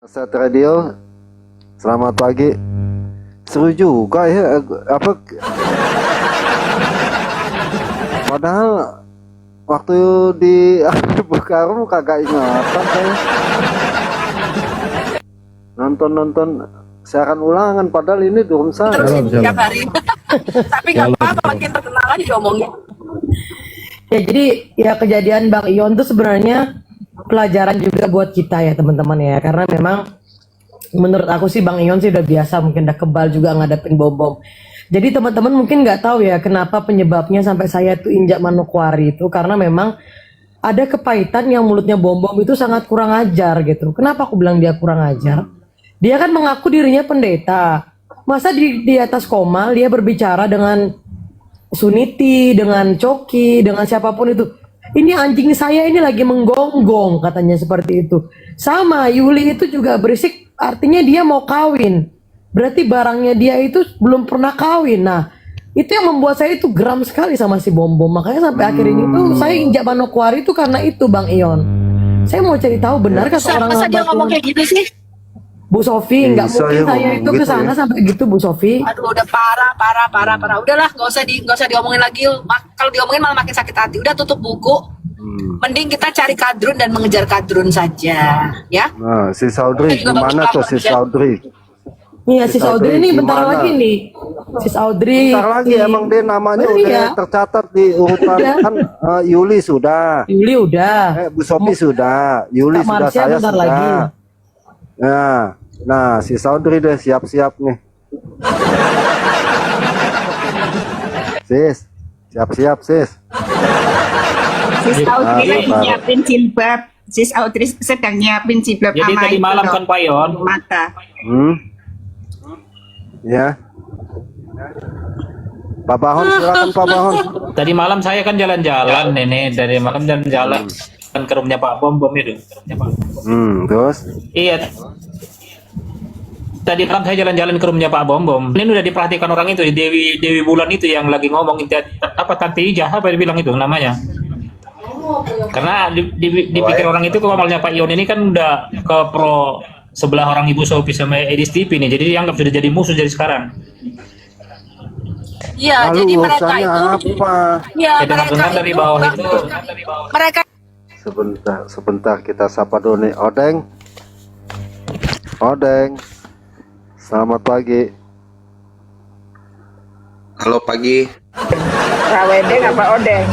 Set Radio, selamat pagi. Seru juga ya, apa? Padahal waktu di Bekarum kagak ingatan saya. Nonton siaran ulangan, padahal ini di rumah saya. Tiap hari. Tapi nggak apa-apa, makin terkenal aja diomongin. Ya jadi ya kejadian Bang Ion tuh sebenarnya pelajaran juga buat kita ya teman-teman ya, karena memang menurut aku sih Bang Ion sih udah biasa, mungkin udah kebal juga ngadepin bom-bom. Jadi teman-teman mungkin nggak tahu ya kenapa penyebabnya sampai saya tuh injak Manokwari itu, karena memang ada kepahitan yang mulutnya bom-bom itu sangat kurang ajar gitu. Kenapa aku bilang dia kurang ajar? Dia kan mengaku dirinya pendeta. Masa di atas koma dia berbicara dengan Suniti, dengan Coki, dengan siapapun itu. Ini anjing saya ini lagi menggonggong, katanya seperti itu. Sama Yuli itu juga berisik, artinya dia mau kawin. Berarti barangnya dia itu belum pernah kawin. Nah, itu yang membuat saya itu geram sekali sama si Bom-Bom. Makanya sampai akhir ini tuh saya injak Manokwari itu karena itu Bang Ion. Saya mau cari tahu benarkah seorang Masa dia ngomong kayak gitu sih? Bu Sofi, nggak Bisa mungkin ya saya ngomong itu gitu ke sana ya. sampai gitu Bu Sofi. Aduh, udah parah. Udahlah, nggak usah diomongin lagi. Kalau diomongin malah makin sakit hati. Udah tutup buku. Mending kita cari kadrun dan mengejar kadrun saja, ya. Nah, si Saudri Kita juga gimana bagus tuh si lapor, Saudri? Iya si Saudri ini bentar Gimana? lagi nih. Si Saudri. Bentar lagi emang dia namanya Oh, udah iya. tercatat di urutan Udah. kan. Yuli sudah, Yuli udah. Bu Sofi sudah, Yuli Kak sudah, Marsha saya bentar sudah. lagi. Nah, si Saudri deh siap-siap nih. Sis, siap-siap sis. Sis Audrey lagi Baru. nyiapin jilbab. Sis Audrey sedang nyiapin jilbab Jadi sama tadi itu malam loh, kan Pak Yon, mata. Ya. Pak Bahon, silakan Pak Bahon. tadi malam saya kan jalan-jalan ini dari malam jalan-jalan kan ke rumahnya Pak Bom Bom itu. Terus? Iya. Tadi malam saya jalan-jalan ke rumahnya Pak Bom Bom. Ini udah diperhatikan orang itu Dewi Bulan itu yang lagi ngomong apa Tante Ijah apa dia bilang itu namanya. Karena dipikir orang itu normalnya Pak Ion ini kan udah ke pro sebelah orang Ibu Sophie sama Edis TV nih. Jadi dianggap sudah jadi musuh dari sekarang. Iya, Lalu jadi mereka urusannya itu, apa? ya Saya mereka dengar dari itu, bawah itu. mereka Sebentar kita sapa dulu nih. Odeng. Selamat pagi. Halo pagi, Rawedeng apa odeng?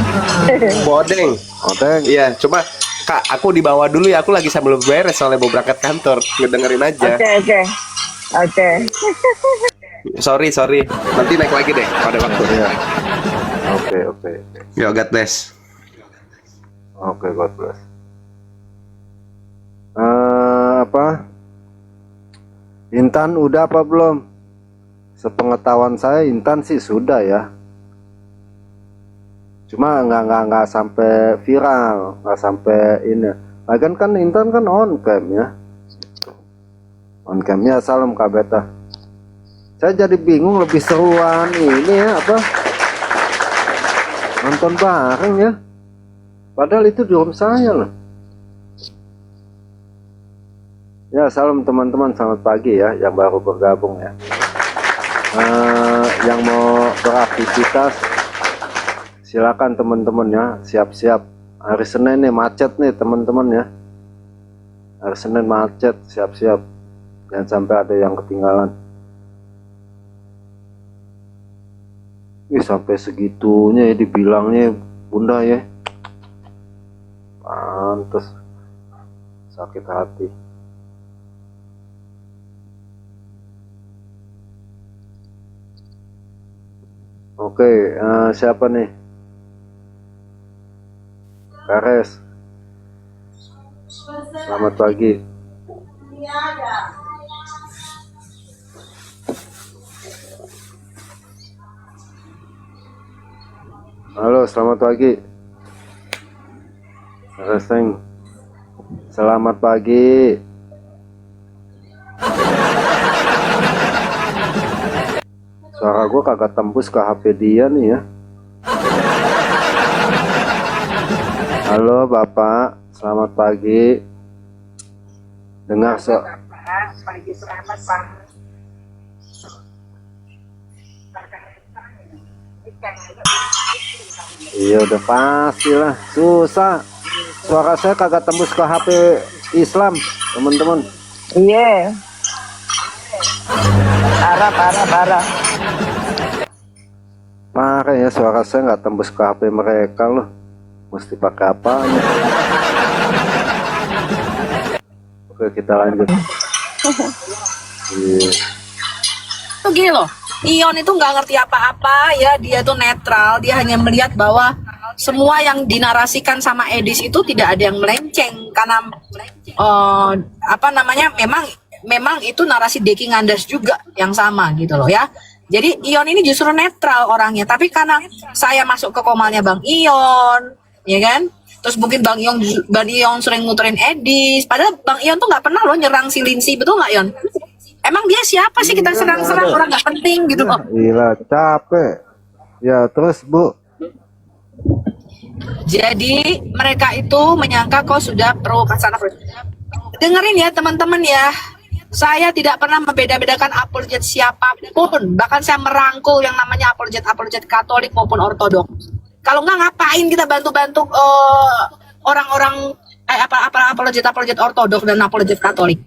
Bodeng. Odeng. Iya, coba Kak, aku di bawah dulu ya. Aku lagi sambil beres soalnya mau berangkat kantor. Ngedengerin aja. Oke. Sorry. Nanti naik lagi deh pada waktu. Ya. Oke. Yo, God bless. Oke, God bless. Apa? Intan udah apa belum? Sepengetahuan saya Intan sih sudah ya. Cuma nggak sampai viral, nggak sampai ini. Lagian kan Intan kan on cam ya. On camnya salam Kak Beta. Saya jadi bingung lebih seruan ini ya apa? Nonton bareng ya. Padahal itu di rumah saya loh. Ya salam teman-teman, selamat pagi ya yang baru bergabung ya. Yang mau beraktivitas silakan teman-teman ya, siap-siap. Hari Senin nih macet nih teman-teman ya. Hari Senin macet, siap-siap. Jangan sampai ada yang ketinggalan. Ih, sampai segitunya ya dibilangnya Bunda ya. Pantes sakit hati. Oke, siapa nih? Kares. Selamat pagi. Halo, selamat pagi. Reseng. Selamat pagi. Suara gue kagak tembus ke HP dia nih ya. Halo Bapak, selamat pagi. Iya udah pastilah susah. Suara saya kagak tembus ke HP Islam, teman-teman. Iya. Parah, parah, parah. Parah ya, suara saya nggak tembus ke HP mereka loh. Mesti pakai apa? Oke, kita lanjut. Iya. Tuh gini loh, Ion itu nggak ngerti apa-apa ya, dia tuh netral, dia hanya melihat bahwa semua yang dinarasikan sama Edis itu tidak ada yang melenceng karena apa namanya, memang itu narasi Deki Ngandas juga yang sama gitu loh ya. Jadi Ion ini justru netral orangnya, tapi karena saya masuk ke komalnya Bang Ion, ya kan? Terus mungkin Bang Ion sering muterin Edis, padahal Bang Ion tuh nggak pernah loh nyerang si Lindsay, betul nggak Ion? Emang dia siapa sih kita serang-serang, orang nggak penting gitu loh. Gila, capek. Ya, terus Bu. Jadi mereka itu menyangka kau sudah pro kasana. Dengerin ya teman-teman ya. Saya tidak pernah membeda-bedakan apologet siapapun. Bahkan saya merangkul yang namanya apologet Katolik maupun Ortodoks. Kalau nggak ngapain kita bantu-bantu orang-orang apologet Ortodoks dan apologet Katolik.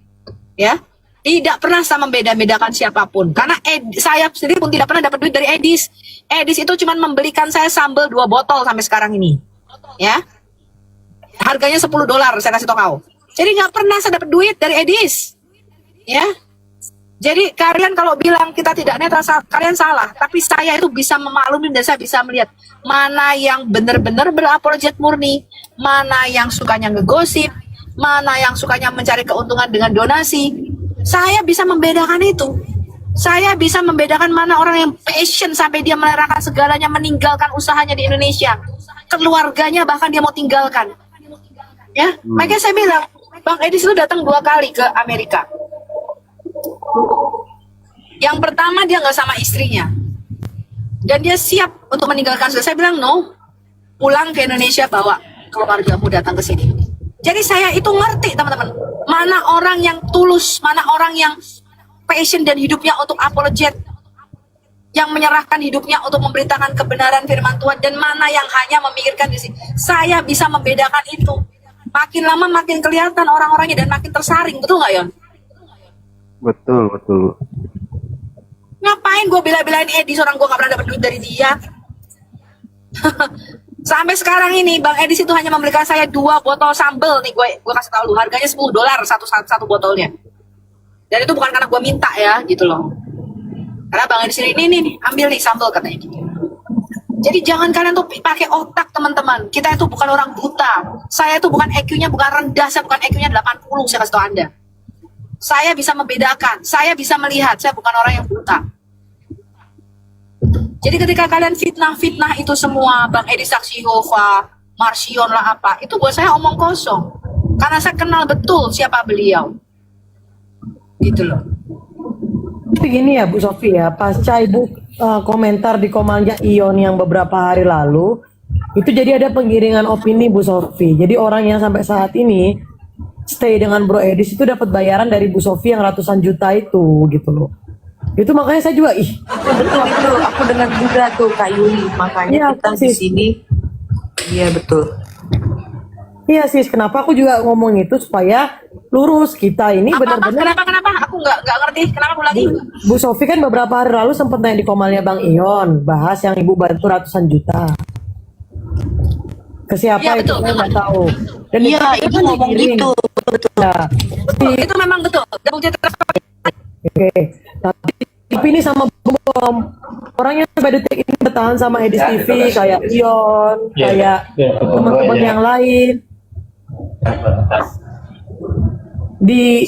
Ya. Tidak pernah saya membeda-bedakan siapapun. Karena saya sendiri pun tidak pernah dapat duit dari Edis. Edis itu cuma membelikan saya sambal 2 botol sampai sekarang ini. Ya. Harganya $10 saya kasih tau kau. Jadi nggak pernah saya dapat duit dari Edis. Ya. Jadi kalian kalau bilang kita tidak netral, kalian salah. Tapi saya itu bisa memaklumi dan saya bisa melihat mana yang benar-benar berapologet murni, mana yang sukanya ngegosip, mana yang sukanya mencari keuntungan dengan donasi. Saya bisa membedakan itu. Saya bisa membedakan mana orang yang passion sampai dia merelakan segalanya, meninggalkan usahanya di Indonesia, keluarganya bahkan dia mau tinggalkan. Ya, makanya saya bilang, Bang Edis itu datang 2 kali ke Amerika. Yang pertama dia nggak sama istrinya, dan dia siap untuk meninggalkan. Saya bilang no, pulang ke Indonesia, bawa keluargamu datang ke sini. Jadi saya itu ngerti teman-teman, mana orang yang tulus, mana orang yang passion dan hidupnya untuk apologet, yang menyerahkan hidupnya untuk memberitakan kebenaran firman Tuhan, dan mana yang hanya memikirkan di sini. Saya bisa membedakan itu. Makin lama makin kelihatan orang-orangnya dan makin tersaring, betul nggak Yon? Betul, betul. Ngapain gue bela-belain Edis, orang gue gak pernah dapat duit dari dia. Sampai sekarang ini Bang Edis itu hanya memberikan saya 2 botol sambal nih, gue kasih tau lu, harganya $10 satu botolnya. Dan itu bukan karena gue minta ya gitu loh. Karena Bang Edis ini nih ambil nih sambal katanya gitu. Jadi jangan kalian tuh pakai otak teman-teman. Kita itu bukan orang buta. Saya itu bukan EQ-nya bukan rendah, saya bukan EQ-nya 80, saya kasih tau Anda. Saya bisa membedakan, saya bisa melihat, saya bukan orang yang buta. Jadi ketika kalian fitnah-fitnah itu semua, Bang Edi Saksi Yehova, Marsion lah apa, itu buat saya omong kosong. Karena saya kenal betul siapa beliau. Gitu loh. Tapi gini ya Bu Sofi ya, pasca Ibu komentar di komalnya Ion yang beberapa hari lalu, itu jadi ada penggiringan opini Bu Sofi. Jadi orang yang sampai saat ini stay dengan Bro Edis itu dapat bayaran dari Bu Sofi yang ratusan juta itu gitu loh. Itu makanya saya juga Betul, aku dengar juga tuh Kak Yuli, makanya Iya, kita di sis. sini. Iya betul. iya sis, kenapa aku juga ngomong itu supaya lurus kita ini benar-benar. Kenapa? Aku nggak ngerti. Kenapa aku lagi? Bu Sofi kan beberapa hari lalu sempat naik di komalnya Bang Ion, bahas yang Ibu bantu ratusan juta. Ke siapa Iya, itu betul. saya nggak tahu. Dan Iya, itu Ibu kan ngomong digiring. gitu. Betul. Ya, Betul, itu memang betul. oke. Tapi ini sama bom. Orang yang sampai detik ini bertahan sama Edis TV kayak Ion, Ya, kayak ya, betul. teman-teman Ya. yang lain. Di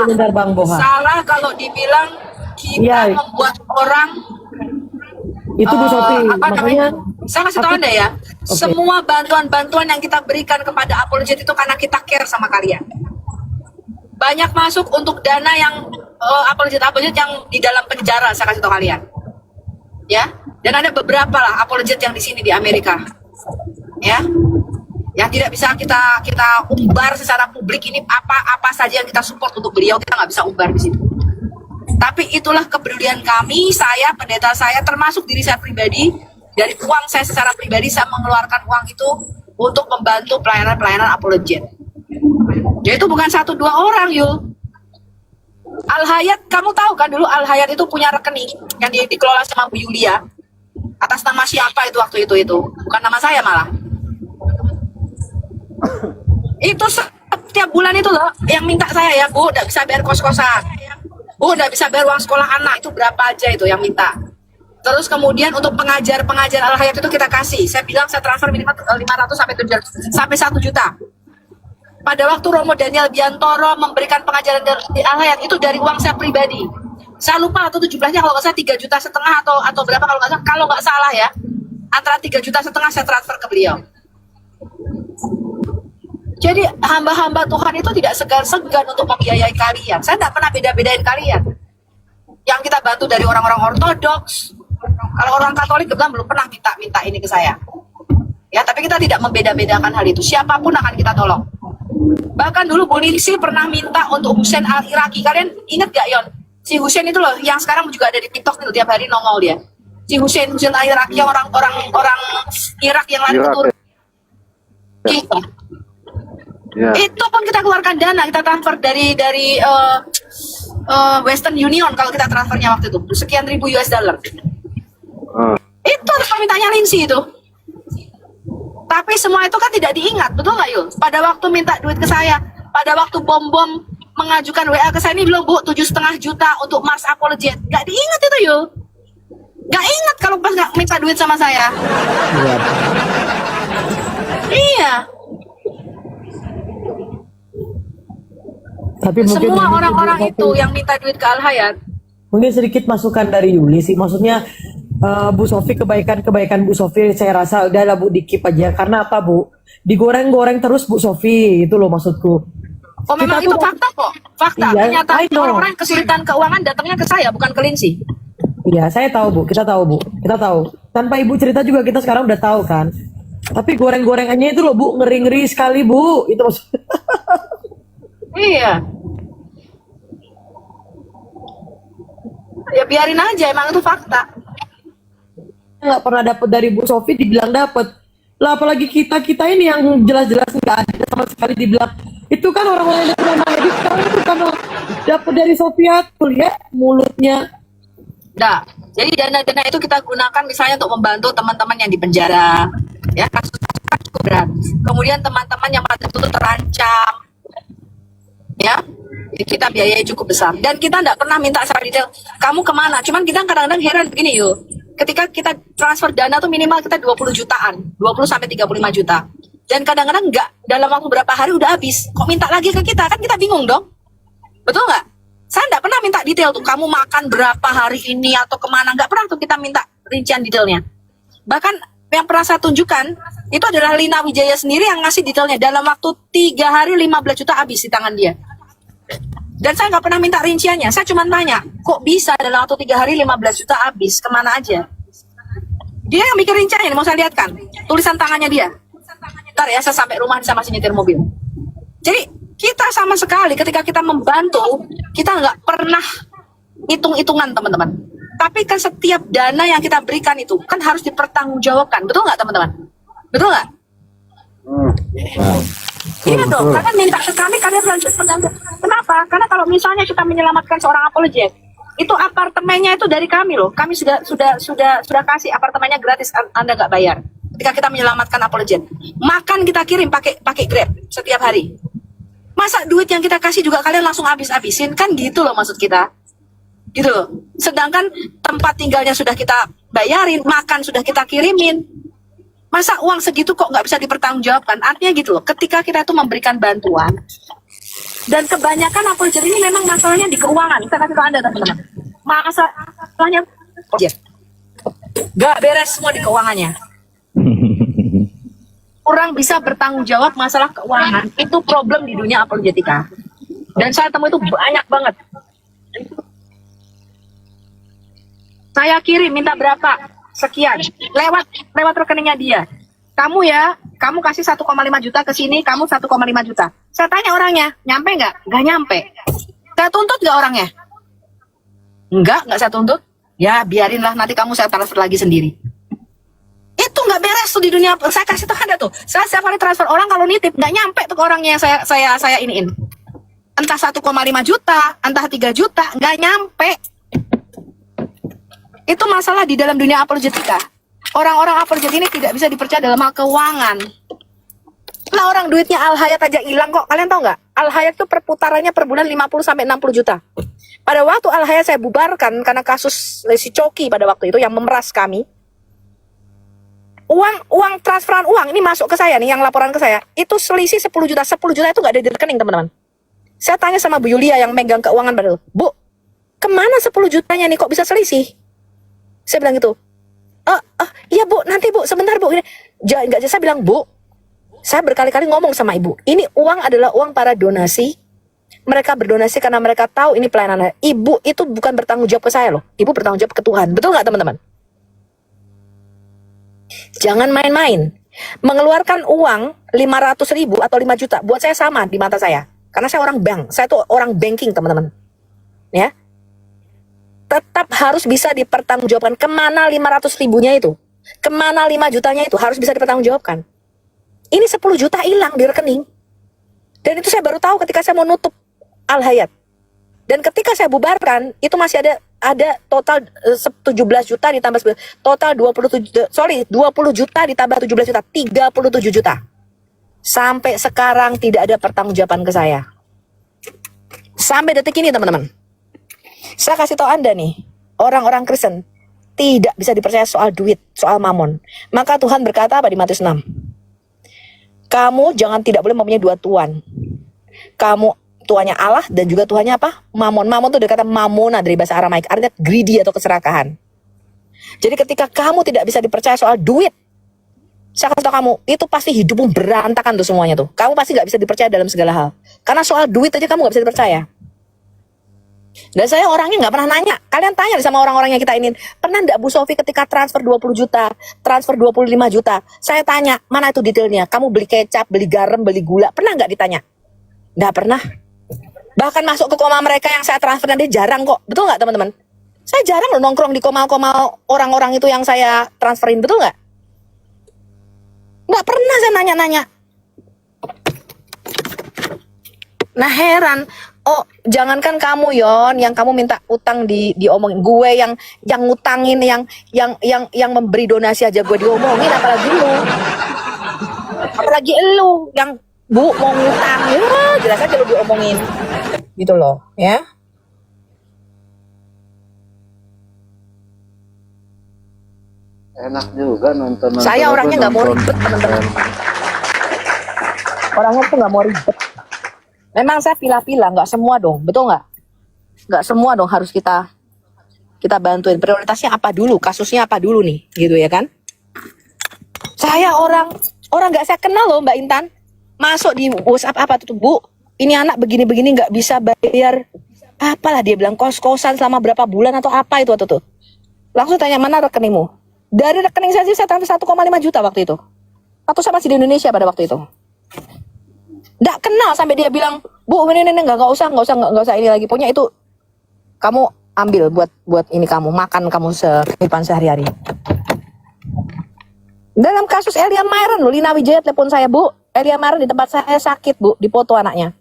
bentar Bang Boha. Salah kalau dibilang kita Iya. membuat orang Itu Bu Sofi, apa makanya namanya? Saya kasih tahu Anda ya, semua bantuan-bantuan yang kita berikan kepada apologet itu karena kita care sama kalian. Banyak masuk untuk dana yang apologet yang di dalam penjara, saya kasih tahu kalian. Ya, dan ada beberapa lah apologet yang di sini di Amerika. Ya. yang tidak bisa kita umbar secara publik. Ini apa saja yang kita support untuk beliau, kita nggak bisa umbar di situ. Tapi itulah kepedulian kami, saya, pendeta saya, termasuk diri saya pribadi. Dari uang saya secara pribadi, saya mengeluarkan uang itu untuk membantu pelayanan apologet. Jadi itu bukan 1-2 orang, Yul. Al Hayat, kamu tahu kan dulu Al Hayat itu punya rekening yang dikelola sama Bu Yulia. Atas nama siapa itu waktu itu? Bukan nama saya malah. Itu setiap bulan itu loh yang minta saya, ya Bu, udah bisa bayar kos-kosan, Bu, udah bisa bayar uang sekolah anak, itu berapa aja itu yang minta. Terus kemudian untuk pengajar Al Hayat itu kita kasih, saya bilang saya transfer minimal 500 sampai 700 sampai 1 juta. Pada waktu Romo Daniel Biantoro memberikan pengajaran di Al Hayat itu dari uang saya pribadi. Saya lupa atau 17-nya, kalau nggak salah 3,5 juta atau berapa, kalau nggak salah ya, antara 3,5 juta saya transfer ke beliau. Jadi hamba-hamba Tuhan itu tidak segan-segan untuk membiayai kalian. Saya tidak pernah beda-bedain kalian. Yang kita bantu dari orang-orang ortodoks, kalau orang Katolik kebetulan belum pernah minta ini ke saya. Ya, tapi kita tidak membeda-bedakan hal itu. Siapapun akan kita tolong. Bahkan dulu Bu Ningsi pernah minta untuk Husain Al-Iraqi. Kalian ingat gak, Yon? Si Husain itu loh, yang sekarang juga ada di TikTok itu, tiap hari nongol dia. Si Husain Al-Iraqi, orang Irak yang lari ke Turki. Ya. Itu pun kita keluarkan dana, kita transfer dari Western Union kalau kita transfernya waktu itu sekian ribu US dollar. Itu permintaannya Lindsay itu. Tapi semua itu kan tidak diingat, betul nggak Yul? Pada waktu minta duit ke saya, pada waktu bom mengajukan WA ke saya ini bilang, Bu, 7,5 juta untuk Mars Apologet. Nggak diingat itu Yul. Nggak ingat kalau pas nggak minta duit sama saya. Iya. Tapi mungkin Semua ini orang-orang juga itu yang minta duit ke Al Hayat. mungkin sedikit masukan dari Yuli sih, maksudnya Bu Sofi, kebaikan Bu Sofi saya rasa udahlah Bu, dikip aja. Karena apa Bu, digoreng-goreng terus Bu Sofi, itu loh maksudku. Oh memang itu fakta kok, fakta. Iya, Ternyata I know. orang-orang yang kesulitan keuangan datangnya ke saya, bukan ke Lindsay. Iya, saya tahu Bu, kita tahu Bu, kita tahu. Tanpa Ibu cerita juga kita sekarang udah tahu kan. Tapi goreng-gorengannya itu loh Bu, ngeri-ngeri sekali Bu, itu maksudnya. Iya. Ya biarin aja, emang itu fakta. Nggak pernah dapet dari Bu Sofi, dibilang dapet. Lah apalagi kita ini yang jelas-jelas nggak ada sama sekali, dibilang itu kan orang-orang yang punya medis sekarang itu kan dapet dari Sofia tuh ya mulutnya. Nah, jadi dana-dana itu kita gunakan misalnya untuk membantu teman-teman yang di penjara, ya kasus cukup berat. Kemudian teman-teman yang pada itu terancam, ya kita biayai cukup besar. Dan kita tidak pernah minta secara detail, kamu kemana? Cuman kita kadang-kadang heran begini yuk, ketika kita transfer dana tuh minimal kita 20 jutaan, 20 sampai 35 juta. Dan kadang-kadang enggak, dalam waktu berapa hari udah habis. Kok minta lagi ke kita? Kan kita bingung dong. Betul nggak? Saya nggak pernah minta detail tuh, kamu makan berapa hari ini atau kemana. Nggak pernah tuh kita minta rincian detailnya. Bahkan yang pernah saya tunjukkan, itu adalah Lina Wijaya sendiri yang ngasih detailnya. Dalam waktu 3 hari 15 juta habis di tangan dia. Dan saya nggak pernah minta rinciannya. Saya cuma tanya, kok bisa dalam waktu 3 hari 15 juta habis? Kemana aja? Dia yang bikin rinciannya, mau saya lihat kan? Tulisan tangannya dia. Ntar ya, saya sampai rumah bisa masih nyetir mobil. Jadi kita sama sekali ketika kita membantu, kita nggak pernah hitung-hitungan teman-teman. Tapi kan setiap dana yang kita berikan itu kan harus dipertanggungjawabkan. Betul nggak teman-teman? Betul nggak? Iya dong, karena minta ke kami, kalian lanjut pendamping. Kenapa? Karena kalau misalnya kita menyelamatkan seorang apologet, itu apartemennya itu dari kami loh. Kami sudah kasih apartemennya gratis, Anda nggak bayar. Ketika kita menyelamatkan apologet, makan kita kirim pakai Grab setiap hari. Masa duit yang kita kasih juga kalian langsung habis-habisin? Kan gitu loh maksud kita. Gitu loh. Sedangkan tempat tinggalnya sudah kita bayarin, makan sudah kita kirimin. Masa uang segitu kok nggak bisa dipertanggungjawabkan? Artinya gitu loh, ketika kita itu memberikan bantuan, dan kebanyakan apologet ini memang masalahnya di keuangan. Saya kasih tahu Anda teman-teman. Masalahnya nggak beres semua di keuangannya. Kurang bisa bertanggung jawab masalah keuangan. Itu problem di dunia apologetika. Dan saya temui itu banyak banget. Saya kirim minta berapa? Sekian. Lewat rekeningnya dia. kamu ya, kamu kasih 1,5 juta ke sini, kamu 1,5 juta. Saya tanya orangnya, nyampe nggak? Nggak nyampe. Saya tuntut nggak orangnya? Nggak saya tuntut. Ya biarinlah, nanti kamu saya transfer lagi sendiri. Itu nggak beres tuh di dunia. Saya kasih tuh ada tuh. Saya setiap kali transfer orang kalau nitip nggak nyampe tuh ke orangnya yang saya iniin. Entah 1,5 juta, entah 3 juta, nggak nyampe. Itu masalah di dalam dunia apologetika. Orang-orang apologet ini tidak bisa dipercaya dalam hal keuangan. Lah orang duitnya Al Hayat aja hilang kok. Kalian tahu nggak? Al Hayat tuh perputarannya per bulan 50 sampai 60 juta. Pada waktu Al Hayat saya bubarkan karena kasus si Coki pada waktu itu yang memeras kami. Uang transferan uang ini masuk ke saya nih, yang laporan ke saya. Itu selisih 10 juta. 10 juta itu nggak ada di rekening, teman-teman. Saya tanya sama Bu Yulia yang megang keuangan pada itu. Bu, kemana 10 jutanya nih kok bisa selisih? Saya bilang gitu. Iya Bu, nanti Bu, sebentar Bu. Nggak, saya bilang, Bu, saya berkali-kali ngomong sama Ibu. Ini uang adalah uang para donasi. Mereka berdonasi karena mereka tahu ini pelayanan. Ibu itu bukan bertanggung jawab ke saya loh. Ibu bertanggung jawab ke Tuhan. Betul nggak teman-teman? Jangan main-main. Mengeluarkan uang 500.000 atau 5 juta. Buat saya sama di mata saya. Karena saya orang bank. Saya tuh orang banking teman-teman. Ya. Tetap harus bisa dipertanggungjawabkan. Kemana 500.000-nya itu? Kemana 5 jutanya itu? Harus bisa dipertanggungjawabkan. Ini 10 juta hilang di rekening. Dan itu saya baru tahu ketika saya mau nutup Al Hayat. Dan ketika saya bubarkan, itu masih ada total 17 juta ditambah total 20 juta ditambah 17 juta, 37 juta. Sampai sekarang tidak ada pertanggungjawaban ke saya. Sampai detik ini teman-teman. Saya kasih tahu Anda nih, orang-orang Kristen tidak bisa dipercaya soal duit, soal mamon. Maka Tuhan berkata apa di Matius 6? Kamu tidak boleh mempunyai dua tuan. Kamu tuannya Allah dan juga tuannya apa? Mamon. Mamon itu dari kata mamona dari bahasa Aramaik, artinya greedy atau keserakahan. Jadi ketika kamu tidak bisa dipercaya soal duit, saya kasih tahu kamu, itu pasti hidupmu berantakan tuh semuanya tuh. Kamu pasti nggak bisa dipercaya dalam segala hal. Karena soal duit aja kamu nggak bisa dipercaya. Dan saya orangnya nggak pernah nanya. Kalian tanya sama orang-orang yang kita ini, pernah nggak Bu Sofi ketika transfer 20 juta, transfer 25 juta, saya tanya, mana itu detailnya? Kamu beli kecap, beli garam, beli gula, pernah nggak ditanya? Nggak pernah. Bahkan masuk ke koma mereka yang saya transfer nanti jarang kok. Betul nggak teman-teman? Saya jarang loh nongkrong di koma-koma orang-orang itu yang saya transferin, betul nggak? Nggak pernah saya nanya-nanya. Nah heran, oh jangankan kamu Yon, yang kamu minta utang diomongin, gue yang ngutangin, yang memberi donasi aja gue diomongin, apalagi elu yang Bu mau ngutang, ya jelas aja lu diomongin, gitu loh, ya. Enak juga nonton. Saya orangnya nggak mau ribet teman-teman. Orangnya tuh nggak mau ribet. Memang saya pilih-pilih, nggak semua dong, betul nggak? Nggak semua dong harus kita bantuin. Prioritasnya apa dulu, kasusnya apa dulu nih, gitu ya kan? Saya orang nggak saya kenal loh Mbak Intan, masuk di WhatsApp apa tuh Bu? Ini anak begini-begini nggak bisa bayar, apalah dia bilang kos-kosan selama berapa bulan atau apa itu tuh. Langsung tanya mana rekeningmu? Dari rekening saya sih saya transfer 1,5 juta waktu itu. Atau saya masih di Indonesia pada waktu itu. Nggak kenal sampai dia bilang, Bu, ini nggak usah ini lagi. Pokoknya itu kamu ambil buat ini kamu makan kamu kehidupan sehari-hari. Dalam kasus Elia Myron, Lina Wijaya telepon saya, Bu, Elia Myron di tempat saya sakit, Bu, dipoto anaknya.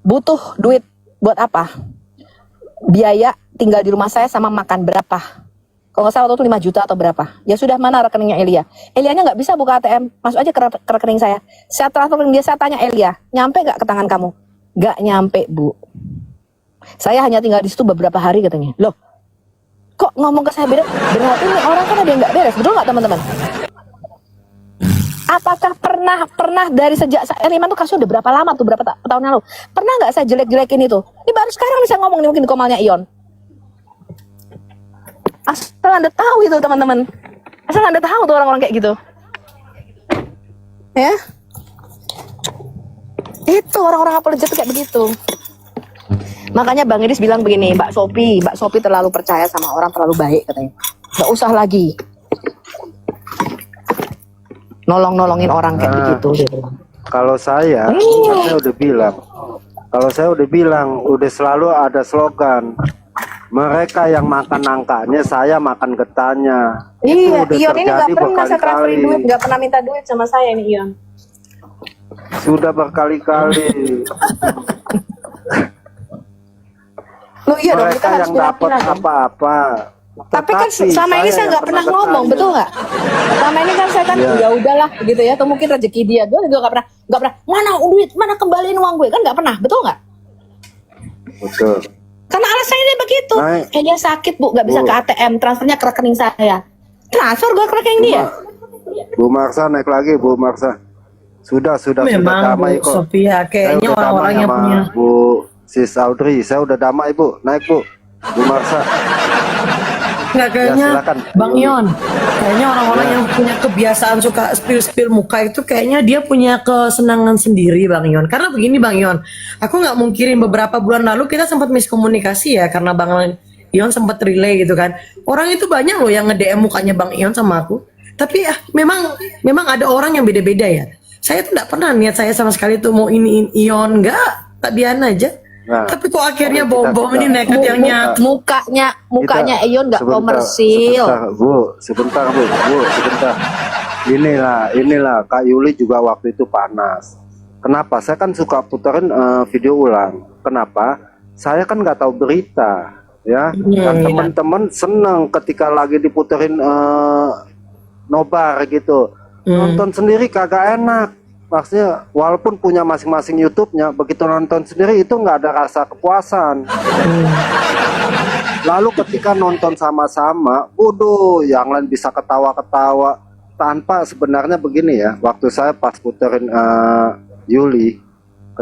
Butuh duit buat apa? Biaya tinggal di rumah saya sama makan berapa? Kalau nggak salah waktu itu 5 juta atau berapa. Ya sudah, mana rekeningnya Elia? Elianya nggak bisa buka ATM. Masuk aja ke rekening saya. Saya transfer dia, saya tanya Elia, nyampe nggak ke tangan kamu? Nggak nyampe Bu. Saya hanya tinggal di situ beberapa hari katanya. Loh, kok ngomong ke saya beda? Berarti ini orang kan ada yang nggak beres. Betul nggak teman-teman? Apakah pernah dari sejak Eliman tuh kasusnya udah berapa lama tuh, berapa tahun lalu? Pernah nggak saya jelek-jelekin itu? Ini baru sekarang bisa ngomong nih mungkin di komalnya Ion. Asal Anda tahu itu teman-teman. Asal Anda tahu tuh orang-orang kayak gitu. Ya. Itu orang-orang apologet tuh kayak begitu. Makanya Bang Idris bilang begini, Mbak Sophie terlalu percaya sama orang, terlalu baik katanya. Nggak usah lagi. nolongin orang kayak begitu gitu. Kalau saya, saya udah bilang, udah selalu ada slogan. Mereka yang makan nangkanya, saya makan getahnya. Iya, Itu udah Ion ini nggak terjadi pernah saya transferin berkali-kali. duit, nggak pernah minta duit sama saya ini Ion. Sudah berkali-kali. Loh iya dong, kita Mereka harus yang dapat pilih-pilih dong. apa-apa. Tapi kan selama ini saya nggak pernah ngomong, betul nggak? Selama ini kan saya kan Iya. ya udahlah gitu ya, atau mungkin rezeki dia. Gue juga nggak pernah mana duit, mana kembaliin uang gue, kan nggak pernah, betul nggak? Betul. Karena alasannya dia begitu. Baik. Dia sakit bu, nggak bisa Bu. ke ATM, transfernya ke rekening saya. Transfer gue ke rekening dia. Bu Marsa naik lagi, Bu Marsa. Sudah Memang damai Bu kok. Sophia, Saya kayaknya udah orang-orang damai yang sama punya Bu Sis Audrey, saya udah damai Bu, naik Bu. Bu Marsa. nggak kayaknya silakan. Bang Ion, kayaknya orang-orang yang punya kebiasaan suka spill muka itu kayaknya dia punya kesenangan sendiri Bang Ion. Karena begini Bang Ion, aku nggak mungkirin beberapa bulan lalu kita sempat miskomunikasi ya karena Bang Ion sempat relay gitu kan. Orang itu banyak loh yang nge-DM mukanya Bang Ion sama aku. Tapi memang ada orang yang beda-beda ya. Saya tuh nggak pernah niat saya sama sekali tuh mau iniin Ion, nggak, tak bian aja. Nah, Tapi kok akhirnya kita- bom ini kita- nekat yang nyatu. Mukanya Ion nggak Sebentar, komersil. sebentar Bu, sebentar. Inilah Kak Yuli juga waktu itu panas. Kenapa? Saya kan suka puterin video ulang. Kenapa? Saya kan nggak tahu berita, ya. Dan teman-teman seneng ketika lagi diputerin nobar gitu. Nonton sendiri kagak enak. Maksudnya walaupun punya masing-masing YouTube-nya, begitu nonton sendiri itu nggak ada rasa kepuasan. Lalu ketika nonton sama-sama, bodoh, yang lain bisa ketawa-ketawa tanpa sebenarnya begini ya. Waktu saya pas puterin Yuli,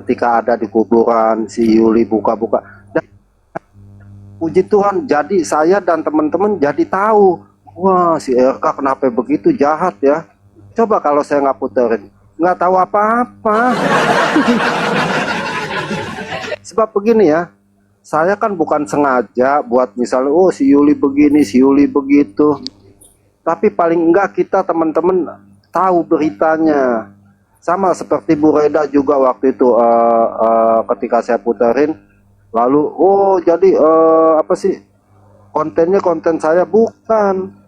ketika ada di kuburan si Yuli buka-buka, dan puji Tuhan, jadi saya dan teman-teman jadi tahu, wah si RK kenapa begitu jahat ya. Coba kalau saya nggak puterin, nggak tahu apa-apa. Sebab begini ya, saya kan bukan sengaja buat misalnya oh si Yuli begini, si Yuli begitu. Tapi paling enggak kita teman-teman tahu beritanya. Sama seperti Bu Reda juga waktu itu ketika saya puterin, lalu oh jadi apa sih kontennya, konten saya bukan.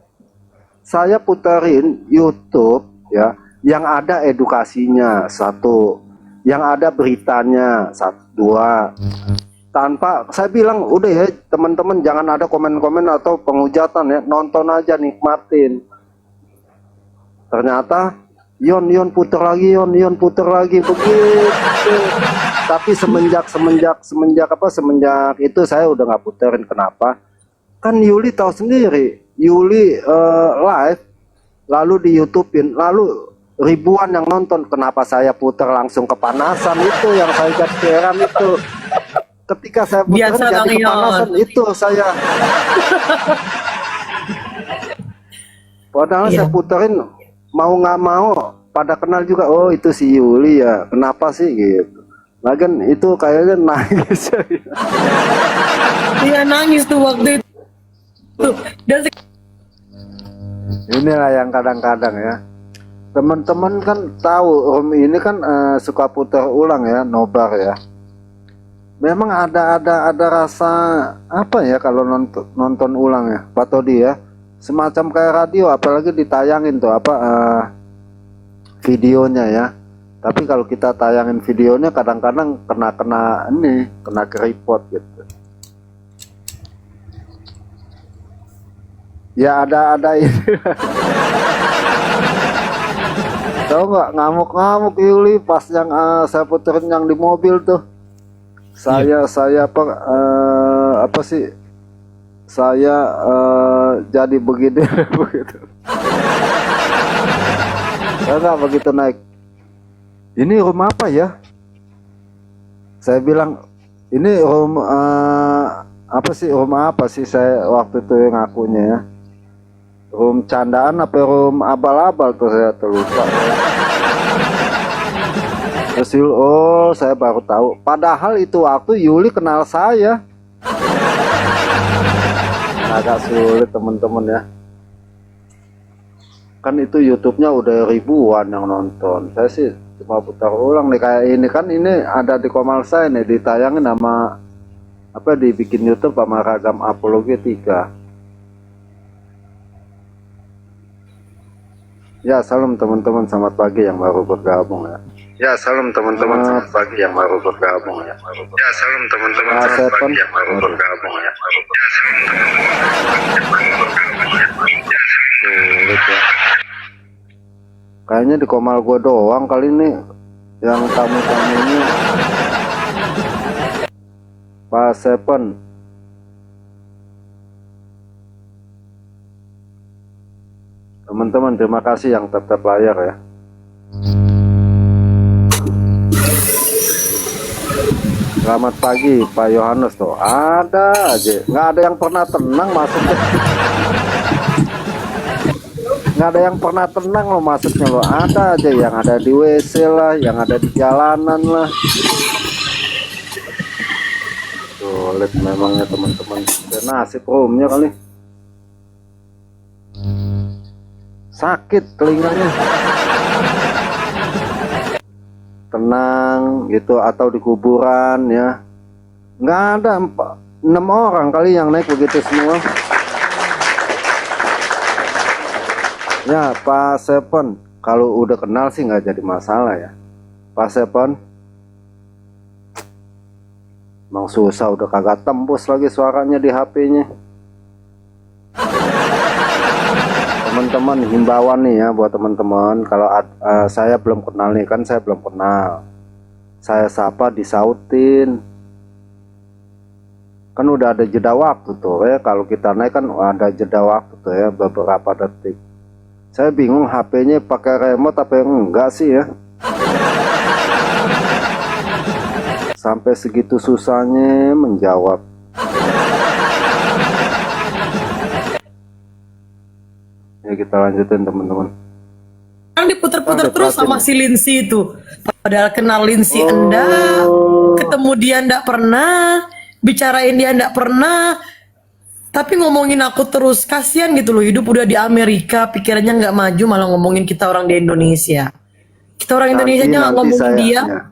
Saya puterin YouTube ya, yang ada edukasinya satu, yang ada beritanya dua. Tanpa saya bilang udah ya teman-teman jangan ada komen-komen atau penghujatan ya, nonton aja nikmatin. Ternyata Yon puter lagi, Yon puter lagi begitu. Tapi semenjak itu saya udah nggak puterin. Kenapa? Kan Yuli tahu sendiri, Yuli live lalu di YouTube-in, lalu ribuan yang nonton. Kenapa saya puter langsung kepanasan? Itu yang saya jadi heran itu. Ketika saya puterin Biasa, jadi Bang Ion. kepanasan itu saya. Padahal Iya. saya puterin mau nggak mau pada kenal juga, oh itu si Yuli ya, kenapa sih gitu. Lagian itu kayaknya nangis. Iya nangis tuh waktu itu. Dan Inilah yang kadang-kadang ya, teman-teman kan tahu Om ini kan suka putar ulang ya, nobar ya. Memang ada rasa apa ya kalau nonton ulang ya, Pak Todi ya, semacam kayak radio, apalagi ditayangin tuh apa videonya ya. Tapi kalau kita tayangin videonya kadang-kadang kena keripot gitu. Ya ada ini. Tahu nggak ngamuk-ngamuk Yuli pas yang saya puterin yang di mobil tuh. Saya apa sih? Saya jadi begini begitu. Saya nggak begitu naik. Ini rumah apa ya? Saya bilang ini rumah apa sih saya waktu itu yang ngakunya ya. Room candaan apa room abal-abal tuh saya terlupa. Terus oh saya baru tahu. Padahal itu waktu Yuli kenal saya. Agak sulit teman-teman ya. Kan itu YouTube-nya udah ribuan yang nonton. Saya sih cuma putar ulang nih, kayak ini kan, ini ada di Komal saya nih, ditayangin sama apa, dibikin YouTube sama Ragam Apologi 3. Ya, salam teman-teman, selamat pagi yang baru bergabung ya. Ya, salam teman-teman, selamat pagi yang baru bergabung ya. Ya, salam teman-teman, selamat pagi yang baru bergabung ya. Ya, salam sulit ya. Kayaknya di Komal gua doang kali ini yang tamu-tamunya. Pak Seven. Teman-teman, terima kasih yang tetap layar ya. Selamat pagi Pak Yohanes tuh. Ada aja, nggak ada yang pernah tenang masuknya. Nggak ada yang pernah tenang loh masuknya loh. Ada aja yang ada di WC lah, yang ada di jalanan lah. Sulit memangnya teman-teman. Nasib roomnya kali. Sakit telinganya. Tenang gitu, atau di kuburan ya. Nggak ada 6 orang kali yang naik begitu semua. Ya Pak Seven, kalau udah kenal sih nggak jadi masalah ya Pak Seven. Emang susah, udah kagak tembus lagi suaranya di HP-nya. Teman-teman, himbauan nih ya buat teman-teman, kalau saya belum kenal nih, kan saya belum kenal, saya sapa disautin, kan udah ada jeda waktu tuh ya. Kalau kita naik kan ada jeda waktu tuh ya, beberapa detik. Saya bingung HP-nya pakai remote apa yang enggak sih ya, sampai segitu susahnya menjawab. Ya kita lanjutin teman-teman. Kan diputer-puter terus sama si Lindsay itu. Padahal kenal Lindsay Anda, ketemu dia ndak pernah, bicarain dia ndak pernah, tapi ngomongin aku terus. Kasihan gitu loh, hidup udah di Amerika, pikirannya nggak maju, malah ngomongin kita orang di Indonesia. Kita orang Indonesia nggak ngomongin dia. Ya.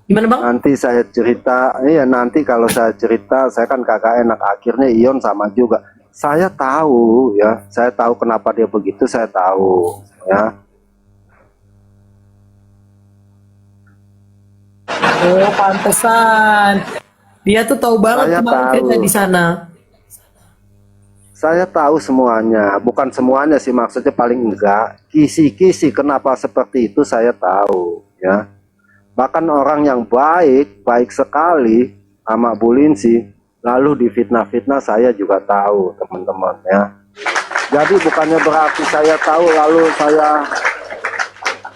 Gimana bang? Nanti saya cerita, iya nanti kalau saya cerita, saya kan kakak enak. Akhirnya Ion sama juga. Saya tahu ya, saya tahu kenapa dia begitu, saya tahu ya. Oh pantesan, dia tuh tahu banget Saya kemarin tahu. kita di sana. Saya tahu semuanya, bukan semuanya sih, maksudnya paling enggak kisi-kisi kenapa seperti itu saya tahu ya. Bahkan orang yang baik sekali sama Bu Lindsay, lalu difitnah-fitnah, saya juga tahu teman-teman ya. Jadi bukannya berarti saya tahu lalu saya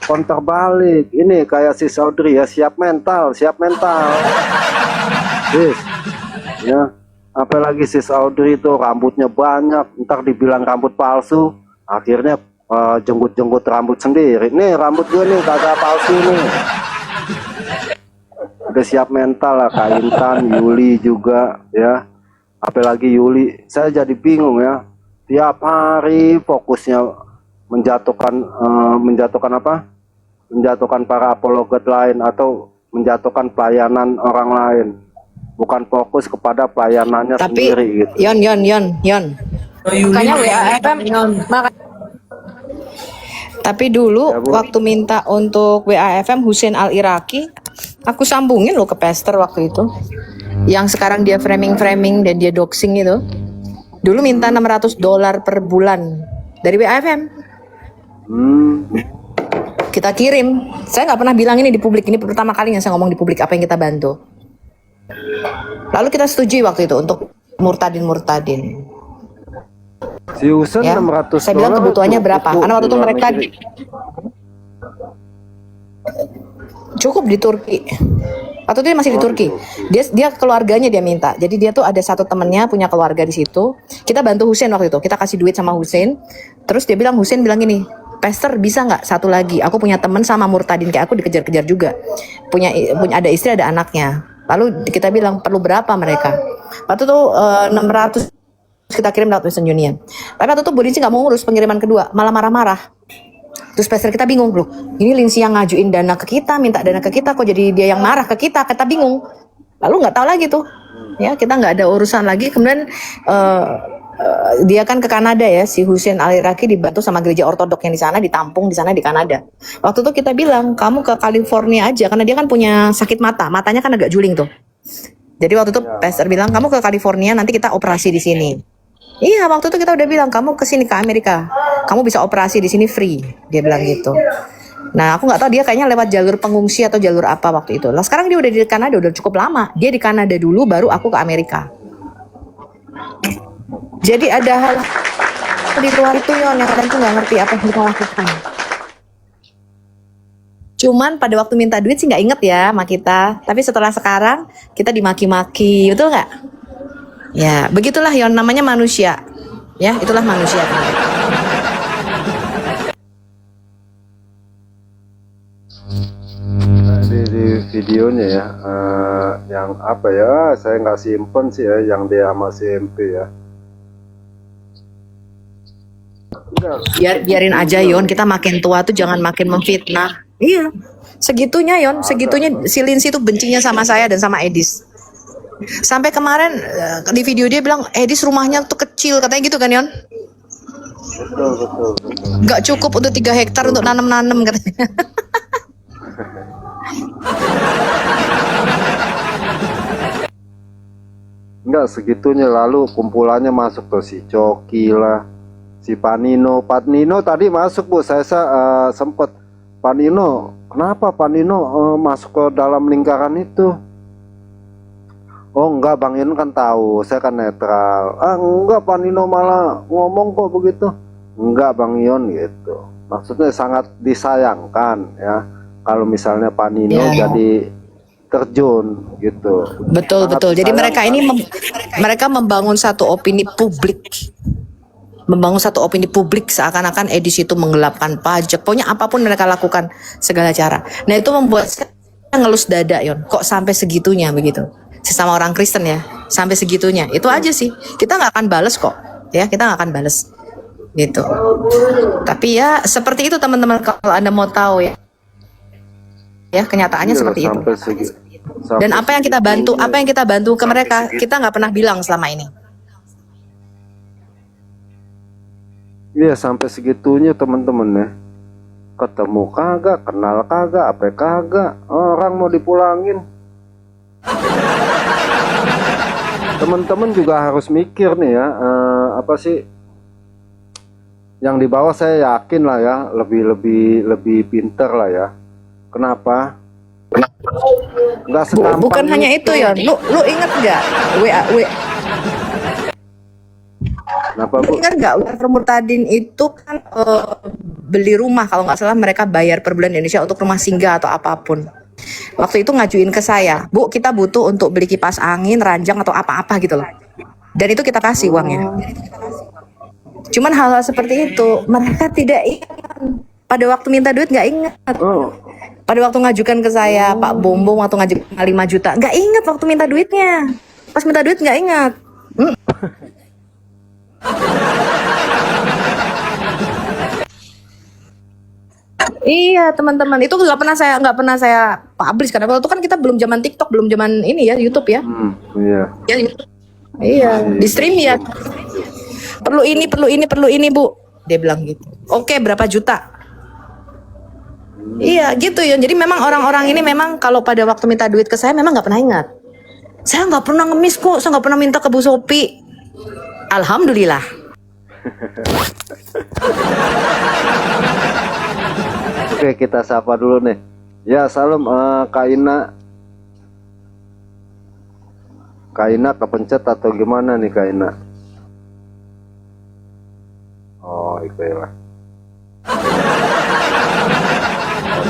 counter balik. Ini kayak si Audrey ya, siap mental sis ya. Apalagi si Audrey itu rambutnya banyak, ntar dibilang rambut palsu, akhirnya jenggut-jenggut rambut sendiri. Nih rambut gue nih kagak palsu nih. Udah siap mental lah, Kak Intan, Yuli juga ya. Apalagi Yuli, saya jadi bingung ya. Tiap hari fokusnya menjatuhkan apa? Menjatuhkan para apologet lain atau menjatuhkan pelayanan orang lain. Bukan fokus kepada pelayanannya Tapi sendiri gitu. Yon. Makanya WAFM Tapi dulu Ya, Bu. waktu minta untuk WAFM Hussein Al-Iraqi, aku sambungin loh ke Pester waktu itu. Yang sekarang dia framing dan dia doxing itu. Dulu minta $600 per bulan dari WAFM. Kita kirim. Saya nggak pernah bilang ini di publik. Ini pertama kalinya saya ngomong di publik apa yang kita bantu. Lalu kita setujui waktu itu untuk murtadin. Si Husen Ya. 600 Saya bilang kebutuhannya berapa? Karena waktu itu mereka cukup di Turki. Waktu itu dia masih di Turki. Dia keluarganya dia minta. Jadi dia tuh ada satu temennya punya keluarga di situ. Kita bantu Husein waktu itu. Kita kasih duit sama Husein. Terus dia bilang, Husein bilang gini, Pester bisa nggak satu lagi? Aku punya temen sama murtadin kayak aku dikejar-kejar juga. Punya ada istri ada anaknya. Lalu kita bilang perlu berapa mereka? Waktu itu $600 kita kirim lewat Western Union. Tapi waktu itu Bu Linsi nggak mau ngurus pengiriman kedua, malah marah-marah. Terus pastor kita bingung, loh, ini Linsi yang ngajuin dana ke kita, minta dana ke kita, kok jadi dia yang marah ke kita bingung. Lalu nggak tahu lagi tuh, ya kita nggak ada urusan lagi. Kemudian dia kan ke Kanada ya, si Hussein Al-Iraqi dibantu sama gereja ortodok yang di sana, ditampung di sana di Kanada. Waktu itu kita bilang, kamu ke California aja, karena dia kan punya sakit mata, matanya kan agak juling tuh. Jadi waktu itu pastor bilang, kamu ke California, nanti kita operasi di sini. Iya, waktu itu kita udah bilang, kamu ke sini ke Amerika, kamu bisa operasi di sini free, dia bilang gitu. Nah, aku nggak tahu dia kayaknya lewat jalur pengungsi atau jalur apa waktu itu. Lah sekarang dia udah di Kanada, udah cukup lama. Dia di Kanada dulu, baru aku ke Amerika. Jadi ada hal di luar itu Yon yang kadang tuh nggak ngerti apa yang kita lakukan. Cuman pada waktu minta duit sih nggak inget ya sama kita. Tapi setelah sekarang kita dimaki-maki, betul nggak? Ya, begitulah Yon, namanya manusia. Ya, itulah manusia. Di videonya ya, yang apa ya, saya nggak simpen sih ya, yang dia sama si MP ya. Biarin aja Yon, kita makin tua tuh jangan makin memfitnah. Iya, segitunya Yon, segitunya si Linsi tuh bencinya sama saya dan sama Edis. Sampai kemarin di video dia bilang Edis rumahnya tuh kecil, katanya gitu kan Yon? Betul. Gak cukup untuk 3 hektar untuk nanam-nanam katanya. Enggak segitunya, lalu kumpulannya masuk tuh si Coki lah, si Panino tadi masuk Bu, saya sempet Panino, kenapa Panino masuk ke dalam lingkaran itu? Oh enggak, Bang Yon kan tahu, saya kan netral. Enggak, Panino malah ngomong kok begitu. Enggak Bang Yon gitu. Maksudnya sangat disayangkan ya, kalau misalnya Panino jadi terjun gitu. Betul. Jadi mereka ini mereka membangun satu opini publik. Membangun satu opini publik seakan-akan Edis itu menggelapkan pajak. Pokoknya apapun mereka lakukan segala cara. Nah itu membuat saya ngelus dada Yon. Kok sampai segitunya begitu? Sesama orang Kristen ya, sampai segitunya. Itu aja sih. Kita nggak akan bales kok. Ya kita nggak akan bales. Gitu. Tapi ya seperti itu teman-teman, kalau Anda mau tahu ya. Ya kenyataannya seperti itu. Dan apa yang kita bantu, ke mereka, kita nggak pernah bilang selama ini. Iya sampai segitunya teman-teman ya. Ketemu kagak, kenal kagak, apa kagak, orang mau dipulangin. Teman-teman juga harus mikir nih ya, apa sih yang di bawah, saya yakin lah ya, lebih pinter lah ya. Kenapa? Nggak segampang Bukan hanya itu Yon. Lu ingat nggak WA? Kenapa Bu? Ingat nggak Ulfa Murtadin itu kan beli rumah, kalau nggak salah mereka bayar per bulan Indonesia untuk rumah singgah atau apapun. Waktu itu ngajuin ke saya, Bu kita butuh untuk beli kipas angin, ranjang atau apa-apa gitu loh. Dan itu kita kasih uangnya. Cuman hal-hal seperti itu mereka tidak ingat. Pada waktu minta duit nggak ingat. Pada waktu ngajukan ke saya Pak Bombong waktu ngajukan 5 juta, nggak ingat waktu minta duitnya. Pas minta duit nggak ingat. Iya teman-teman, itu nggak pernah saya publish karena waktu itu kan kita belum zaman TikTok, belum zaman ini ya YouTube ya. Iya. Ya, iya, di stream ya. Perlu ini Bu. Dia bilang gitu. Oke, berapa juta? Iya gitu ya. Jadi memang orang-orang ini memang kalau pada waktu minta duit ke saya memang nggak pernah ingat. Saya nggak pernah ngemis kok, saya nggak pernah minta ke Bu Sophie. Alhamdulillah. Oke, kita sapa dulu nih. Ya, salam Kak Ina. Kak Ina kepencet atau gimana nih Kak Ina? Oh, itu ya.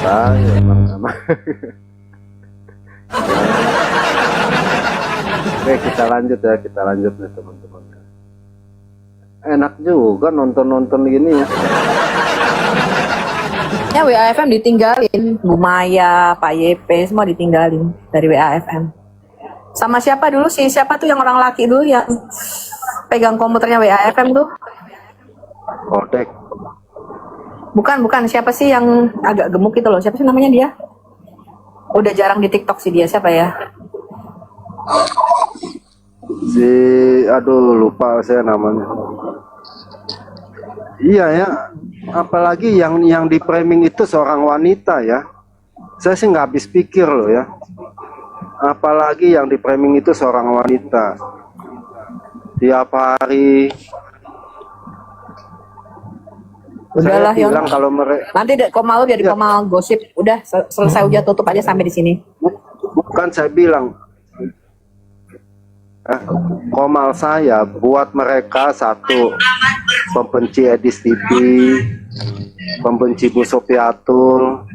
Ya, emang. Oke, kita lanjut nih teman-teman. Enak juga nonton gini ya. Ya WAFM ditinggalin, Bu Maya, Pak YP semua ditinggalin dari WAFM. Sama siapa dulu sih? Siapa tuh yang orang laki dulu yang pegang komputernya WAFM tuh? Odek. Bukan. Siapa sih yang agak gemuk itu loh? Siapa sih namanya dia? Udah jarang di TikTok sih dia. Siapa ya? Aduh lupa saya namanya. Iya ya, apalagi yang di framing itu seorang wanita ya. Saya sih nggak habis pikir loh ya. Apalagi yang di framing itu seorang wanita. Tiap hari Udahlah, saya Yon. bilang kalau mereka Nanti kok malu jadi Komal gosip. Udah selesai udah tutup aja sampai di sini. bukan saya bilang Komal saya buat mereka satu pembenci Edis TV, pembenci Bu Sofiatul,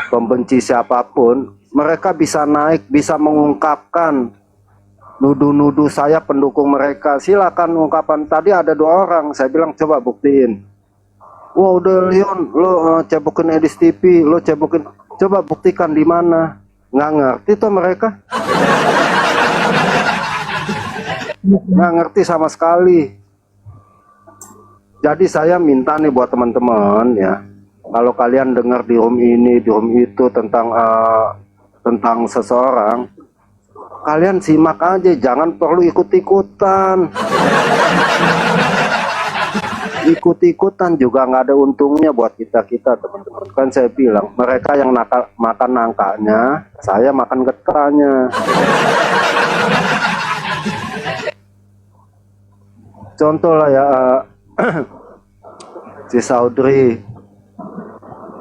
pembenci siapapun, mereka bisa naik, bisa mengungkapkan nuduh-nuduh saya pendukung mereka. Silakan ungkapan. Tadi ada 2 orang, saya bilang coba buktiin. Wah udah Leon, lo cebokin Edis TV, lo cebokin, coba buktikan di mana. Nggak ngerti tuh mereka. Nggak ngerti sama sekali. Jadi saya minta nih buat teman-teman ya, kalau kalian dengar di room ini, di room itu tentang seseorang, kalian simak aja, jangan perlu ikut-ikutan. Ikut-ikutan juga nggak ada untungnya buat kita teman-teman. Kan saya bilang mereka yang makan nangkanya, saya makan getahnya. Contoh lah ya, si Saudri,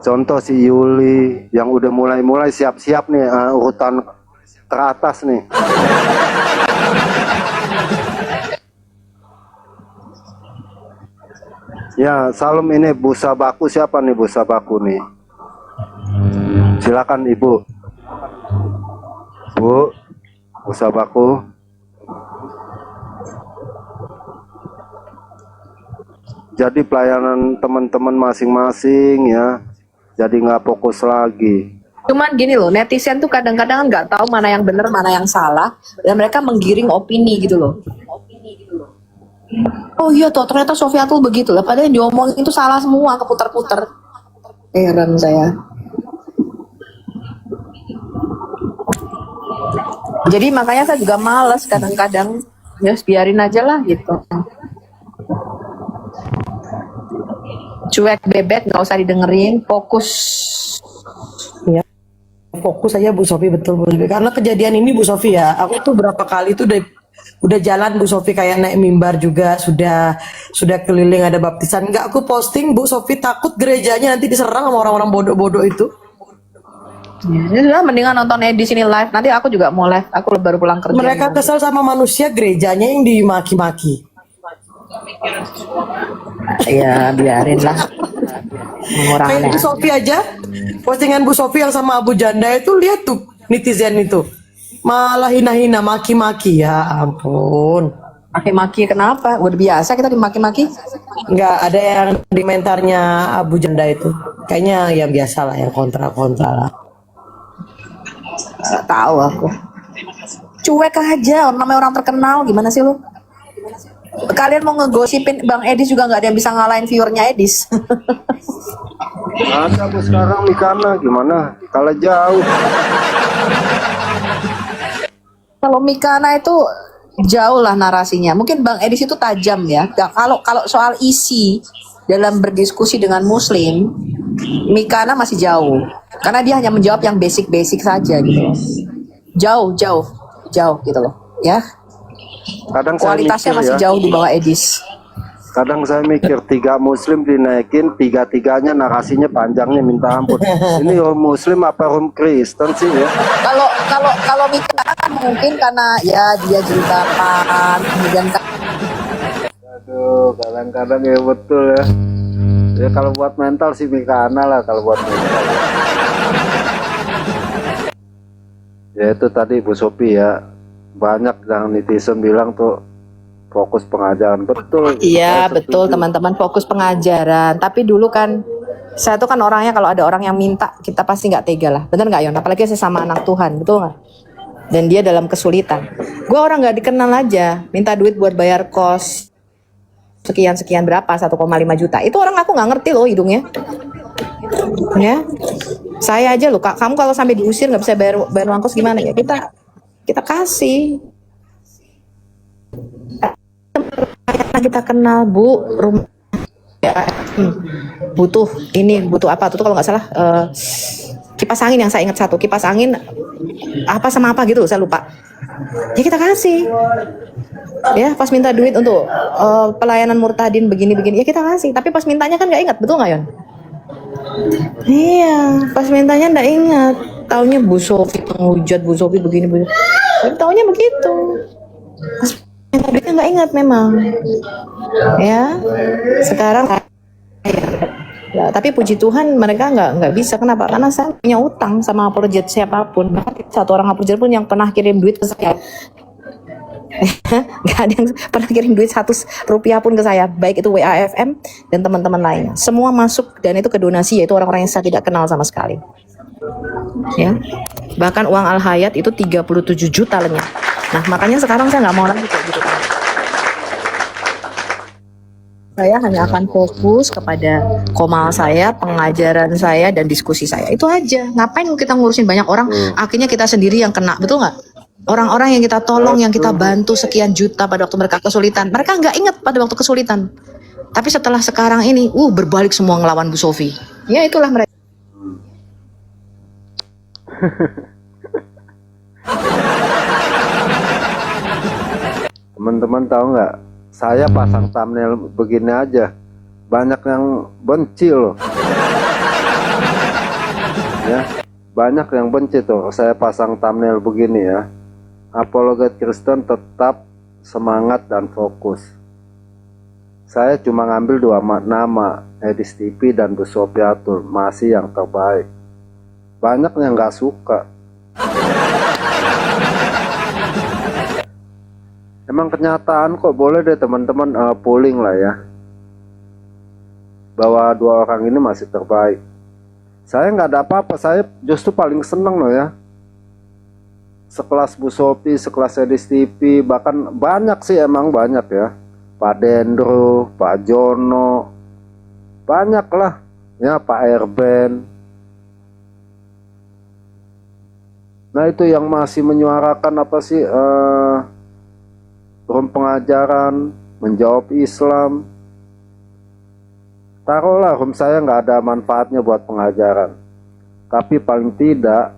contoh si Yuli yang udah mulai siap-siap nih, urutan teratas nih. Ya, salam ini Bu Sabaku, siapa nih Bu Sabaku nih? Silakan Ibu. Bu Sabaku. Jadi pelayanan teman-teman masing-masing ya, jadi nggak fokus lagi. Cuman gini loh, netizen tuh kadang-kadang nggak tahu mana yang benar, mana yang salah, dan mereka menggiring opini gitu loh. Oh iya toh, ternyata Sofiatul begitu lah. Padahal yang diomongin itu salah semua, keputar-putar. Heran saya. Jadi makanya saya juga males kadang-kadang. Ya biarin aja lah gitu. Cuek bebek, nggak usah didengerin, fokus. Ya, fokus aja Bu Sofi, betul Bu Sofi. Karena kejadian ini Bu Sofi ya, aku tuh berapa kali tuh udah jalan Bu Sofi, kayak naik mimbar juga, sudah keliling ada baptisan. Enggak aku posting Bu Sofi, takut gerejanya nanti diserang sama orang-orang bodoh-bodoh itu. Ya sudah, mendingan nonton di sini live. Nanti aku juga mau live. Aku baru pulang kerja. Mereka kesal sama manusia, gerejanya yang dimaki-maki. Ya biarin lah. Kayak Bu Sofi aja, postingan Bu Sofi yang sama Abu Janda itu, lihat tuh netizen itu malah hina-hina, maki-maki, ya ampun. Maki-maki kenapa? Udah biasa kita dimaki-maki. Nggak ada yang di komentarnya Abu Janda itu, kayaknya yang biasa lah, yang kontra-kontra lah. Tahu aku. Cuek aja, namanya orang terkenal, gimana sih lu? Kalian mau ngegosipin Bang Edis juga nggak ada yang bisa ngalahin viewernya Edis. Ada Bu sekarang Mikana gimana? Kalah jauh. Kalau Mikana itu jauh lah narasinya. Mungkin Bang Edis itu tajam ya. Kalau soal isi dalam berdiskusi dengan Muslim, Mikana masih jauh. Karena dia hanya menjawab yang basic-basic saja gitu loh. Jauh gitu loh. Ya. Kadang saya Kualitasnya mikir masih ya, jauh di bawah Edis. kadang saya mikir 3 Muslim dinaikin, 3-3-nya narasinya panjangnya minta ampun. Ini room Muslim apa room Kristen sih ya? Kalau Mikana kan mungkin karena ya dia jilbaban, kemudian Aduh, kadang-kadang ya betul ya. Ya kalau buat mental sih Mikana lah kalau buat mental. Ya itu tadi Bu Sofi ya. Banyak yang netizen bilang tuh fokus pengajaran, betul. iya Saya betul setuju. teman-teman, fokus pengajaran. Tapi dulu kan saya tuh kan orangnya kalau ada orang yang minta kita pasti nggak tega lah, bener nggak Yon? Apalagi sesama anak Tuhan, betul nggak? dan dia dalam kesulitan. Gue orang nggak dikenal aja, minta duit buat bayar kos sekian berapa 1,5 juta. Itu orang aku nggak ngerti loh hidungnya. Ya, saya aja loh kak. Kamu kalau sampai diusir nggak bisa bayar uang kos gimana ya? Kita kasih. Karena kita kenal bu, rumah ya, butuh apa tuh kalau nggak salah kipas angin yang saya ingat satu, kipas angin apa sama apa gitu saya lupa. Ya kita kasih. Ya pas minta duit untuk pelayanan murtadin begini ya kita kasih. Tapi pas mintanya kan nggak ingat, betul nggak Yon? Iya, pas mintanya nggak ingat. Taunya Bu Sofi penghujat, Bu Sofi begini. Taunya begitu. Pas minta duitnya nggak ingat memang. Ya, sekarang ya, tapi puji Tuhan mereka nggak bisa. Kenapa? Karena saya punya utang sama apologet siapapun. Bahkan satu orang apologet pun yang pernah kirim duit ke saya, nggak ada yang pernah kirim duit 100 rupiah pun ke saya, baik itu WAFM dan teman-teman lainnya. Semua masuk dan itu ke donasi, yaitu orang-orang yang saya tidak kenal sama sekali. Ya, bahkan uang Al Hayat itu 37 juta lenyap. Nah makanya sekarang saya nggak mau lagi kayak gitu. Saya hanya akan fokus kepada komal saya, pengajaran saya, dan diskusi saya. Itu aja. Ngapain kita ngurusin banyak orang, akhirnya kita sendiri yang kena, betul nggak? Orang-orang yang kita tolong, yang kita bantu sekian juta pada waktu mereka kesulitan, mereka nggak ingat pada waktu kesulitan. Tapi setelah sekarang ini, berbalik semua ngelawan Bu Sofi. Ya itulah mereka. Teman-teman tahu nggak? Saya pasang thumbnail begini aja, banyak yang benci loh. Ya, banyak yang benci tuh. Saya pasang thumbnail begini ya. Apologet Kristen tetap semangat dan fokus. Saya cuma ngambil 2 nama, Edis TV dan Bu Sofiatul, masih yang terbaik. Banyak yang nggak suka. Emang kenyataan kok, boleh deh teman-teman polling lah ya, bahwa 2 orang ini masih terbaik. Saya nggak ada apa-apa, saya justru paling seneng loh ya. Sekelas Bu Sofi, sekelas Edis TV, bahkan banyak sih, emang banyak ya. Pak Dendro, Pak Jono, banyak lah ya, Pak Erben. Nah itu yang masih menyuarakan apa sih, forum pengajaran, menjawab Islam. Taruhlah room saya nggak ada manfaatnya buat pengajaran, tapi paling tidak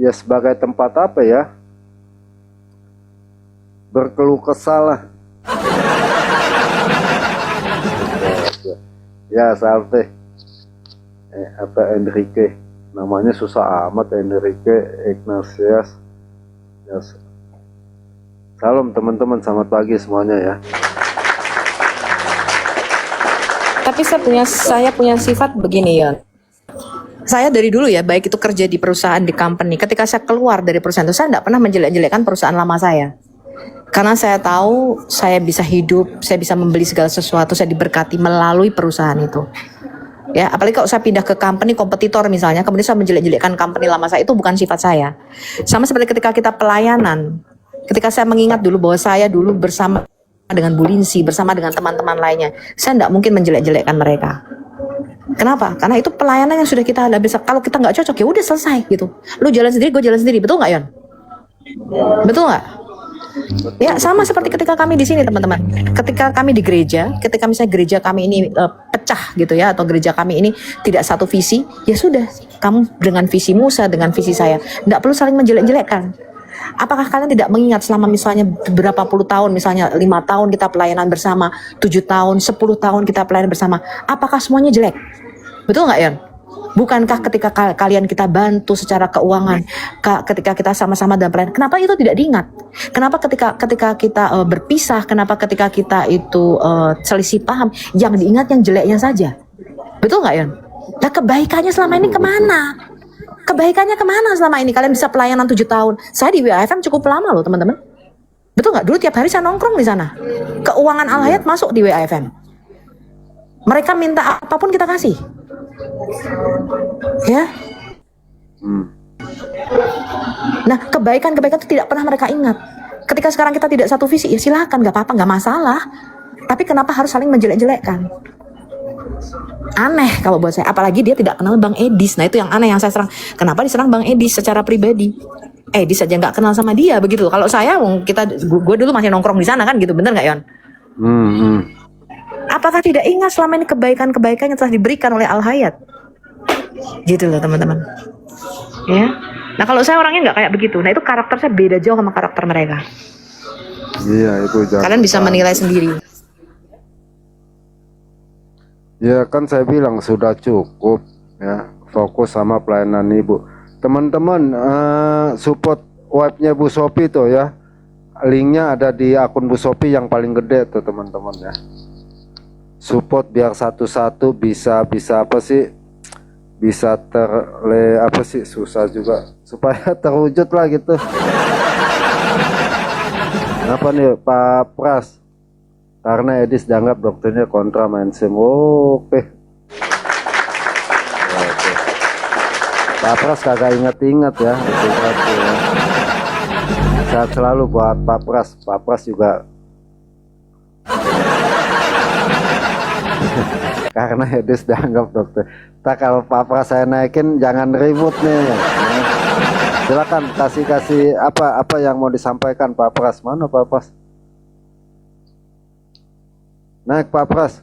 ya sebagai tempat apa ya, berkeluh kesah lah. Ya salte apa Enrique, namanya susah amat, Enrique Ignatius. Yes. Salam teman-teman, selamat pagi semuanya ya. Tapi saya punya sifat begini ya. Saya dari dulu ya, baik itu kerja di perusahaan, di company, ketika saya keluar dari perusahaan itu, saya tidak pernah menjelek-jelekkan perusahaan lama saya. Karena saya tahu saya bisa hidup, saya bisa membeli segala sesuatu, saya diberkati melalui perusahaan itu. Ya, apalagi kalau saya pindah ke company kompetitor misalnya, kemudian saya menjelek-jelekkan company lama saya, itu bukan sifat saya. Sama seperti ketika kita pelayanan, ketika saya mengingat dulu bahwa saya dulu bersama dengan Bu Linsi, bersama dengan teman-teman lainnya, saya tidak mungkin menjelek-jelekkan mereka. Kenapa? Karena itu pelayanan yang sudah kita hadapi. Kalau kita nggak cocok ya udah selesai gitu. Lu jalan sendiri, gue jalan sendiri, betul nggak Yon? Betul nggak? Ya sama seperti ketika kami di sini teman-teman. Ketika kami di gereja, ketika misalnya gereja kami ini pecah gitu ya, atau gereja kami ini tidak satu visi, ya sudah, kamu dengan visimu, saya dengan visi saya, tidak perlu saling menjelek-jelekkan. Apakah kalian tidak mengingat selama misalnya beberapa puluh tahun, misalnya 5 tahun kita pelayanan bersama, 7 tahun, 10 tahun kita pelayanan bersama, apakah semuanya jelek? Betul nggak Yon? Bukankah ketika kalian kita bantu secara keuangan, ketika kita sama-sama dalam pelayanan, kenapa itu tidak diingat? Kenapa ketika kita berpisah, kenapa ketika kita itu selisih paham, yang diingat yang jeleknya saja? Betul nggak Yon? Nah kebaikannya selama ini kemana? Kebaikannya kemana selama ini? Kalian bisa pelayanan 7 tahun. Saya di WAFM cukup lama loh teman-teman. Betul nggak? Dulu tiap hari saya nongkrong di sana. Keuangan Al Hayat masuk di WAFM. Mereka minta apapun kita kasih. Ya. Nah, kebaikan-kebaikan itu tidak pernah mereka ingat. Ketika sekarang kita tidak satu visi, ya silakan, nggak apa-apa, nggak masalah. Tapi kenapa harus saling menjelek-jelekkan? Aneh kalau buat saya. Apalagi dia tidak kenal Bang Edis. Nah itu yang aneh yang saya serang. Kenapa diserang Bang Edis secara pribadi? Edis saja nggak kenal sama dia begitu. Kalau saya, gue dulu masih nongkrong di sana kan gitu, bener nggak Yon? Apakah tidak ingat selama ini kebaikan-kebaikan yang telah diberikan oleh Al Hayat? Gitu loh teman-teman. Ya. Nah kalau saya orangnya nggak kayak begitu. Nah itu karakter saya beda jauh sama karakter mereka. Iya itu jangan. Kalian bisa menilai sendiri. Ya kan saya bilang sudah cukup ya, fokus sama pelayanan ibu. Teman-teman support webnya Bu Sophie tuh ya. Linknya ada di akun Bu Sophie yang paling gede tuh teman-teman ya. Support biar satu-satu bisa apa sih? Bisa apa sih, susah juga supaya terwujud lah gitu. Apa nih Pak Pras? Karena Edis dianggap dokternya kontra mainstream. Oke. Pak Pras kagak ingat-ingat ya. Sehat selalu buat Pak Pras. Pak Pras juga. Karena Edis dianggap dokter. Tak kalau Pak Pras saya naikin jangan ribut nih. Silakan kasih apa yang mau disampaikan Pak Pras. Mana Pak Pras? Naik Pak Pras.